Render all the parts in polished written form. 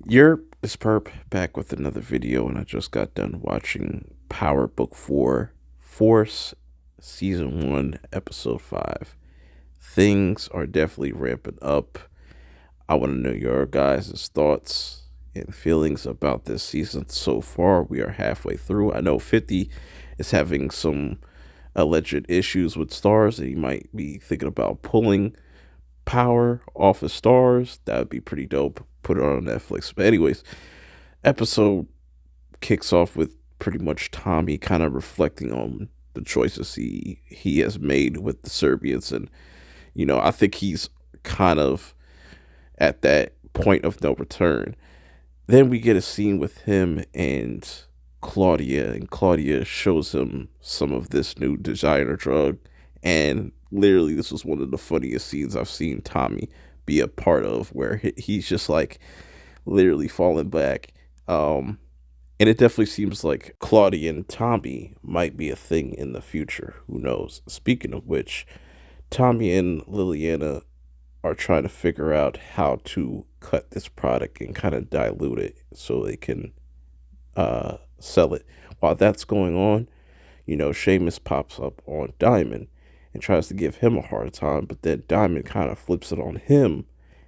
It's Perp back with another video, and I just got done watching Power Book 4, Force, Season 1, Episode 5. Things are definitely ramping up. I want to know your guys' thoughts and feelings about this season so far. We are halfway through. I know 50 is having some alleged issues with stars, and he might be thinking about pulling Power off of stars. That would be pretty dope. Put it on Netflix. But anyways, episode kicks off with pretty much Tommy kind of reflecting on the choices he has made with the Serbians, and I think he's kind of at that point of no return. Then we get a scene with him and Claudia, and Claudia shows him some of this new designer drug, and literally this was one of the funniest scenes I've seen Tommy be a part of, where he's just like literally falling back. And it definitely seems like Claudia and Tommy might be a thing in the future. Who knows? Speaking of which, Tommy and Liliana are trying to figure out how to cut this product and kind of dilute it so they can sell it. While that's going on, Seamus pops up on Diamond and tries to give him a hard time, but then Diamond kind of flips it on him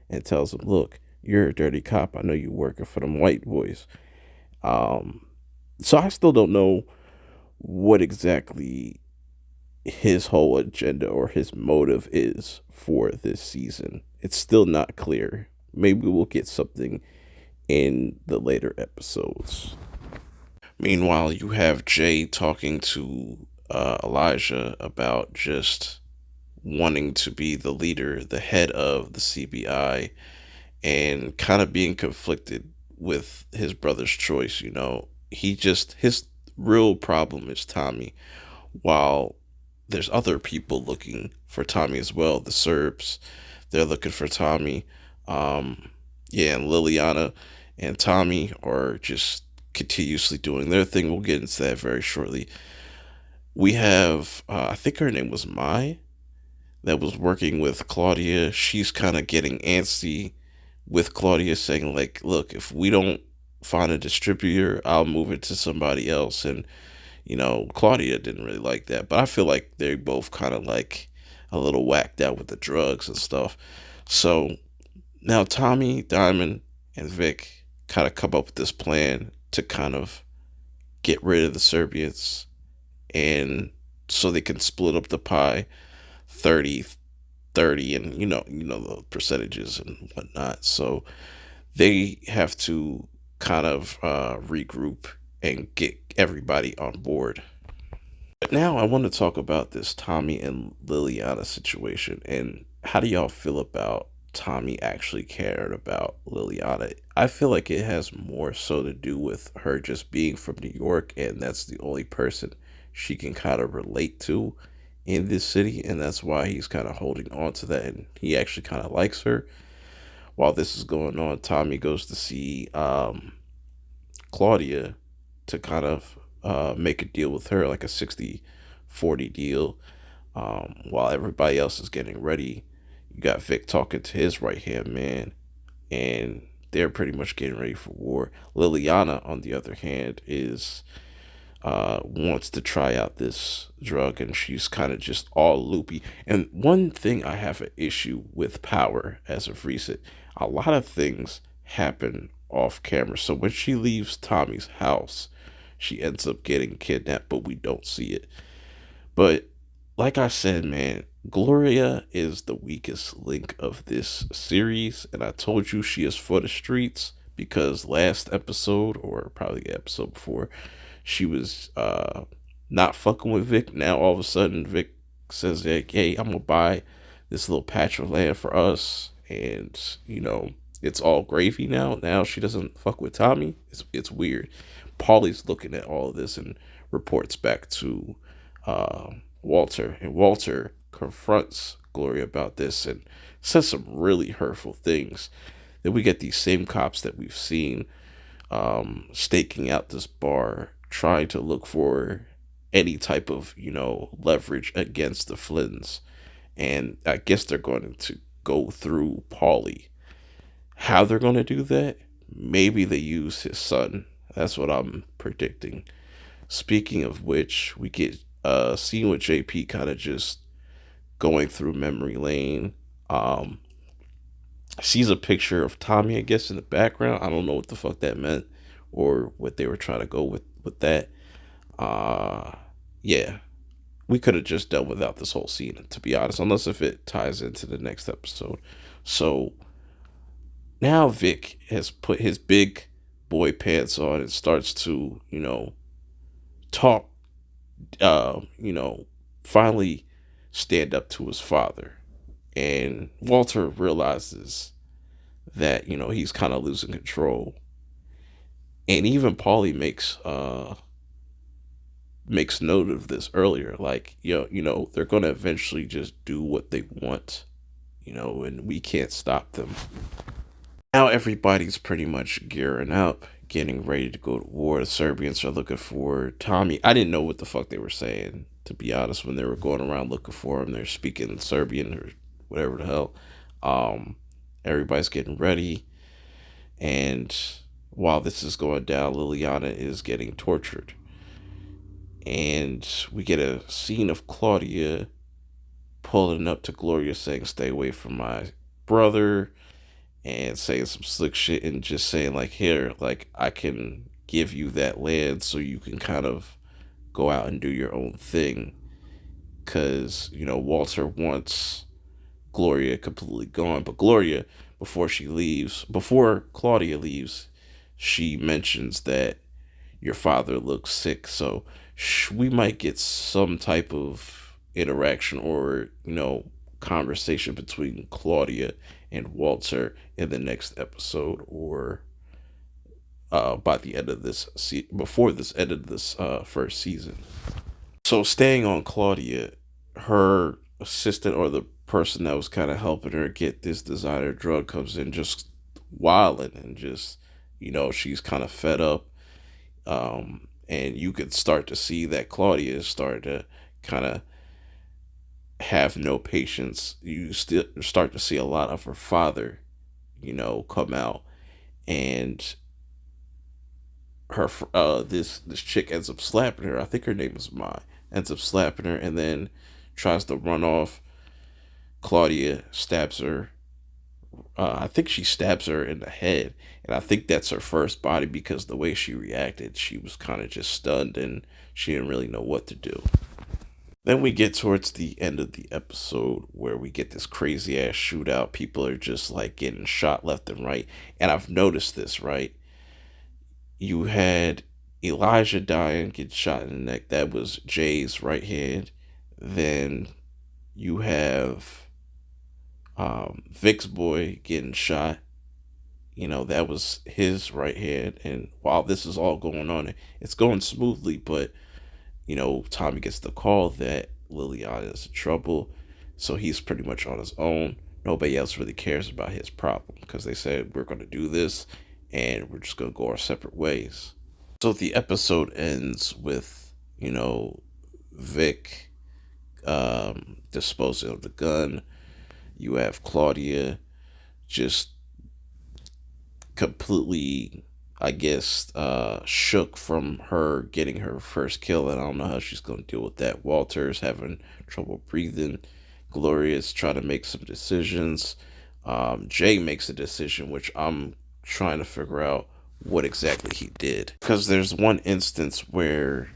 and tells him, "Look, you're a dirty cop. I know you working for them white boys." Um, so I still don't know what exactly his whole agenda or his motive is for this season. It's still not clear. Maybe we'll get something in the later episodes. Meanwhile, you have Jay talking to Elijah about just wanting to be the leader, the head of the CBI, and kind of being conflicted with his brother's choice. His real problem is Tommy, while there's other people looking for Tommy as well. The Serbs, they're looking for Tommy. Yeah, and Liliana and Tommy are just continuously doing their thing. We'll get into that very shortly. We have, I think her name was Mai, that was working with Claudia. She's kind of getting antsy with Claudia, saying, like, look, if we don't find a distributor, I'll move it to somebody else. And, Claudia didn't really like that. But I feel like they both kind of like a little whacked out with the drugs and stuff. So now Tommy, Diamond, and Vic kind of come up with this plan to kind of get rid of the Serbians, and so they can split up the pie 30 30, and the percentages and whatnot. So they have to kind of regroup and get everybody on board. But now I want to talk about this Tommy and Liliana situation, and how do y'all feel about Tommy actually caring about Liliana? I feel like it has more so to do with her just being from New York, and that's the only person she can kind of relate to in this city, and that's why he's kind of holding on to that, and he actually kind of likes her. While this is going on, Tommy goes to see Claudia to kind of make a deal with her, like a 60-40 deal. While everybody else is getting ready, you got Vic talking to his right hand man, and they're pretty much getting ready for war. Liliana, on the other hand, is wants to try out this drug, and she's kind of just all loopy. And one thing I have an issue with Power as of recent, a lot of things happen off camera. So when she leaves Tommy's house, she ends up getting kidnapped, but we don't see it. But like I said, man, Gloria is the weakest link of this series, and I told you she is for the streets, because last episode, or probably the episode before, she was not fucking with Vic. Now all of a sudden Vic says, like, hey, I'm gonna buy this little patch of land for us, and it's all gravy now. Now she doesn't fuck with Tommy. It's weird. Paulie's looking at all of this and reports back to Walter, and Walter confronts Gloria about this and says some really hurtful things. Then we get these same cops that we've seen staking out this bar, trying to look for any type of leverage against the Flintons, and I guess they're going to go through Paulie. How they're going to do that, maybe they use his son. That's what I'm predicting. Speaking of which, we get a scene with JP kind of just going through memory lane. Um, sees a picture of Tommy, I guess, in the background. I don't know what the fuck that meant or what they were trying to go with that. Uh, yeah, we could have just done without this whole scene, to be honest, unless if it ties into the next episode. So now Vic has put his big boy pants on and starts to, talk, finally stand up to his father. And Walter realizes that, he's kind of losing control. And even Paulie makes note of this earlier. Like, they're gonna eventually just do what they want, and we can't stop them. Now everybody's pretty much gearing up, getting ready to go to war. The Serbians are looking for Tommy. I didn't know what the fuck they were saying, to be honest, when they were going around looking for him. They're speaking Serbian or whatever the hell. Everybody's getting ready. And while this is going down, Liliana is getting tortured. And we get a scene of Claudia pulling up to Gloria saying, "Stay away from my brother," and saying some slick shit and just saying, like, "Here, like, I can give you that land so you can kind of go out and do your own thing." Because, Walter wants Gloria completely gone. But Gloria, before Claudia leaves, she mentions that your father looks sick. So we might get some type of interaction or, conversation between Claudia and Walter in the next episode, or by the end of this before this end of this first season. So staying on Claudia, her assistant or the person that was kind of helping her get this designer drug comes in just wilding and just, she's kind of fed up. And you could start to see that Claudia is starting to kind of have no patience. You still start to see a lot of her father, come out, and her this chick ends up slapping her. I think her name is Mai. Ends up slapping her and then tries to run off. Claudia stabs her. I think she stabs her in the head, and I think that's her first body because the way she reacted, she was kind of just stunned and she didn't really know what to do. Then we get towards the end of the episode where we get this crazy ass shootout. People are just like getting shot left and right. And I've noticed this, right? You had Elijah dying, get shot in the neck. That was Jay's right hand. Then you have Vic's boy getting shot. That was his right hand. And while this is all going on, it's going smoothly, but Tommy gets the call that Liliana is in trouble, so he's pretty much on his own. Nobody else really cares about his problem because they said, we're going to do this and we're just going to go our separate ways. So the episode ends with, Vic disposing of the gun. You have Claudia just completely, I guess, shook from her getting her first kill, and I don't know how she's going to deal with that. Walter's having trouble breathing. Gloria's trying to make some decisions. Jay makes a decision, which I'm trying to figure out what exactly he did. Because there's one instance where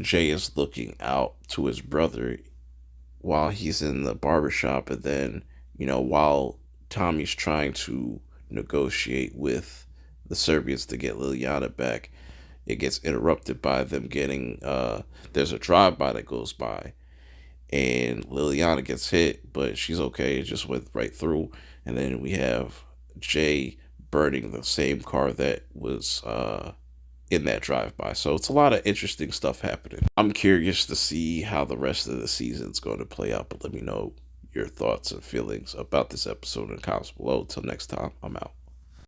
Jay is looking out to his brother while he's in the barbershop, and then, while Tommy's trying to negotiate with the Serbians to get Liliana back, it gets interrupted by them getting, there's a drive-by that goes by, and Liliana gets hit, but she's okay, it just went right through, and then we have Jay burning the same car that was in that drive-by. So it's a lot of interesting stuff happening. I'm curious to see how the rest of the season's going to play out, but let me know your thoughts and feelings about this episode in the comments below. Till next time, I'm out.